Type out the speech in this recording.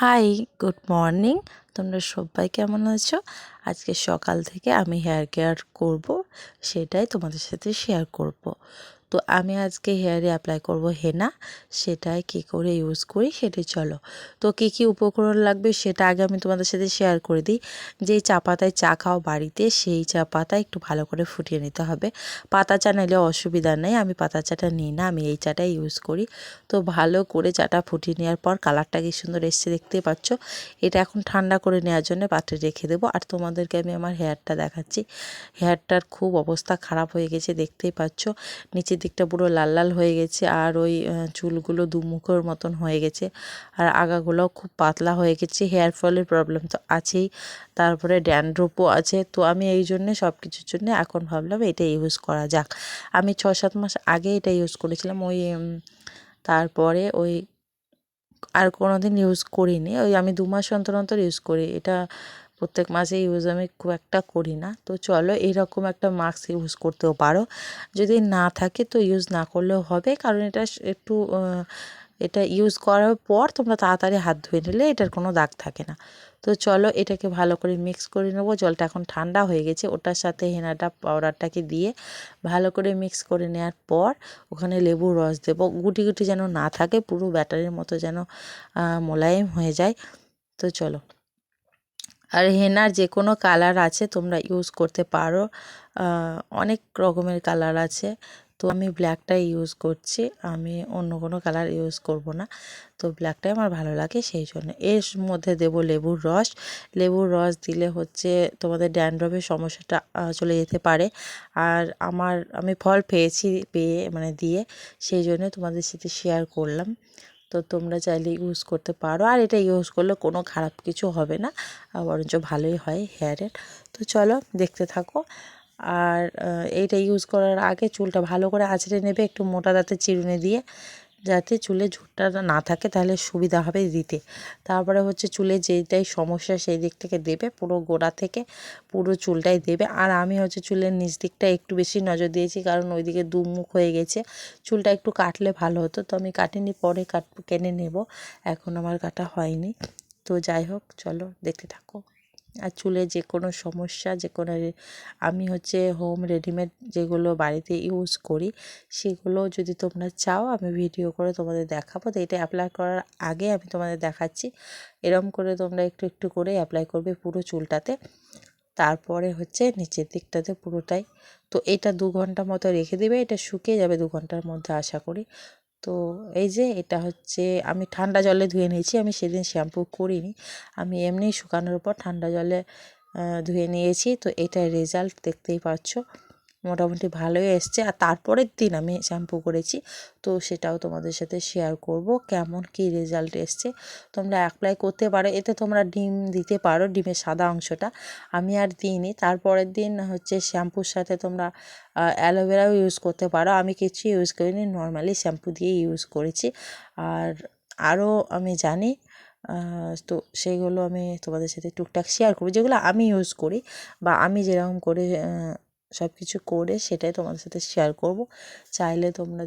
High, good morning. তোমরা সবাই কেমন আছো? আজকে সকাল থেকে আমি হেয়ার কেয়ার করব, সেটাই তোমাদের সাথে শেয়ার করব। তো আমি আজকে হেয়ারে অ্যাপ্লাই করব হেনা। সেটাই কী করে ইউজ করি সেটাই চলো। তো কী কী উপকরণ লাগবে সেটা আগে আমি তোমাদের সাথে শেয়ার করে দিই। যেই চা পাতায় চা খাও বাড়িতে, সেই চা পাতা একটু ভালো করে ফুটিয়ে নিতে হবে। পাতা চা নিলে অসুবিধা নেই, আমি পাতা চাটা নিই না, আমি এই চাটাই ইউজ করি। তো ভালো করে চাটা ফুটিয়ে নেওয়ার পর কালারটা কি সুন্দর এসছে দেখতেই পাচ্ছ। এটা এখন ঠান্ডা করে নেওয়ার জন্য পাত্রে রেখে দেবো। আর তোমাদেরকে আমি আমার হেয়ারটা দেখাচ্ছি। হেয়ারটার খুব অবস্থা খারাপ হয়ে গেছে, দেখতেই পাচ্ছ। নিচের দিকটা পুরো লাল লাল হয়ে গেছে, আর ওই চুলগুলো দুমুখের মতন হয়ে গেছে, আর আগাগুলোও খুব পাতলা হয়ে গেছে। হেয়ার ফলের প্রবলেম তো আছেই, তারপরে ড্যান্ড্রফও আছে। তো আমি এই জন্যে সব কিছুর জন্য এখন ভাবলাম এটা ইউজ করা যাক। আমি 6-7 মাস আগে এটা ইউজ করেছিলাম, তারপরে আর কোনো দিন ইউজ করিনি। আমি 2 মাস অন্তর অন্তর ইউজ করি এটা, প্রত্যেক মাসে ইউজ আমি খুব একটা করি না। তো চলো, এরকম একটা মাস্ক ইউজ করতেও পারো। যদি না থাকে তো ইউজ না করলেও হবে, কারণ এটা একটু এটা ইউজ করার পর তোমরা তাড়াতাড়ি হাত ধুয়ে নিলে এটার কোনো দাগ থাকে না। তো চলো, এটাকে ভালো করে মিক্স করে নেবো। জলটা এখন ঠান্ডা হয়ে গেছে, ওটার সাথে হেনাটা পাউডারটাকে দিয়ে ভালো করে মিক্স করে নেওয়ার পর ওখানে লেবুর রস দেবো। গুটি গুটি যেন না থাকে, পুরো ব্যাটারের মতো যেন মোলায়েম হয়ে যায়। তো চলো, আর হেনার যে কোনো কালার আছে তোমরা ইউজ করতে পারো, অনেক রকমের কালার আছে। তো আমি ব্ল্যাকটাই ইউজ করছি, আমি অন্য কোনো কালার ইউজ করব না। তো ব্ল্যাকটাই আমার ভালো লাগে, সেই জন্য এর মধ্যে দেব লেবুর রস। লেবুর রস দিলে হচ্ছে তোমাদের ড্যান্ড্রফের সমস্যাটা চলে যেতে পারে। আর আমি ফল দিয়ে, সেই জন্য তোমাদের সাথে শেয়ার করলাম। তো তোমরা চাইলে ইউজ করতে পারো, আর এটা ইউজ করলে কোনো খারাপ কিছু হবে না, বরঞ্চ ভালোই হয় হেয়ারের। তো চলো, দেখতে থাকো। আর এইটা ইউজ করার আগে চুলটা ভালো করে আঁচড়ে নেবে একটু মোটা দাঁতের চিরুনি দিয়ে, যাতে চুলে ঝুঁটটা না থাকে, তাহলে সুবিধা হবে দিতে। তারপরে হচ্ছে চুলে যেইটাই সমস্যা সেই দিক থেকে দেবে, পুরো গোড়া থেকে পুরো চুলটাই দেবে। আর আমি হচ্ছে চুলের নিচ দিকটা একটু বেশি নজর দিয়েছি, কারণ ওইদিকে দুমুখ হয়ে গেছে, চুলটা একটু কাটলে ভালো হতো। তো আমি কাটিনি, পরে কেটে নেব, এখন আমার কাটা হয়নি। তো যাই হোক, চলো দেখতে থাকো। আর চুলে যে কোনো সমস্যা, আমি হচ্ছে হোম রেডিমেড যেগুলো বাড়িতে ইউজ করি, সেগুলো যদি তোমরা চাও আমি ভিডিও করে তোমাদের দেখাবো। তো এটা অ্যাপ্লাই করার আগে আমি তোমাদের দেখাচ্ছি, এরম করে তোমরা একটু একটু করে অ্যাপ্লাই করবে পুরো চুলটাতে, তারপরে হচ্ছে নিচের দিকটাতে পুরোটাই। তো এটা 2 ঘন্টা মতো রেখে দেবে, এটা শুকিয়ে যাবে 2 ঘন্টার মধ্যে আশা করি। তো এই যে এটা হচ্ছে আমি ঠান্ডা জলে ধুয়ে নিয়েছি, আমি সেদিন শ্যাম্পু করিনি, আমি এমনি শুকানোর পর ঠান্ডা জলে ধুয়ে নিয়েছি। তো এটার রেজাল্ট দেখতেই পাচ্ছ, মোটামুটি ভালোই এসছে। আর তারপরের দিন আমি শ্যাম্পু করেছি, তো সেটাও তোমাদের সাথে শেয়ার করব কেমন কি রেজাল্ট এসছে। তোমরা অ্যাপ্লাই করতে পারো, এতে তোমরা ডিম দিতে পারো, ডিমের সাদা অংশটা। আমি আর দিইনি। তারপরের দিন হচ্ছে শ্যাম্পুর সাথে তোমরা অ্যালোভেরাও ইউজ করতে পারো, আমি কিছু ইউজ করিনি, নর্মালি শ্যাম্পু দিয়ে ইউজ করেছি। আর আরও আমি জানি, তো সেইগুলো আমি তোমাদের সাথে টুকটাক শেয়ার করব, যেগুলো আমি ইউজ করি বা আমি যেরকম করে সব কিছু করে সেটাই তোমাদের সাথে শেয়ার করব। চাইলে তোমরা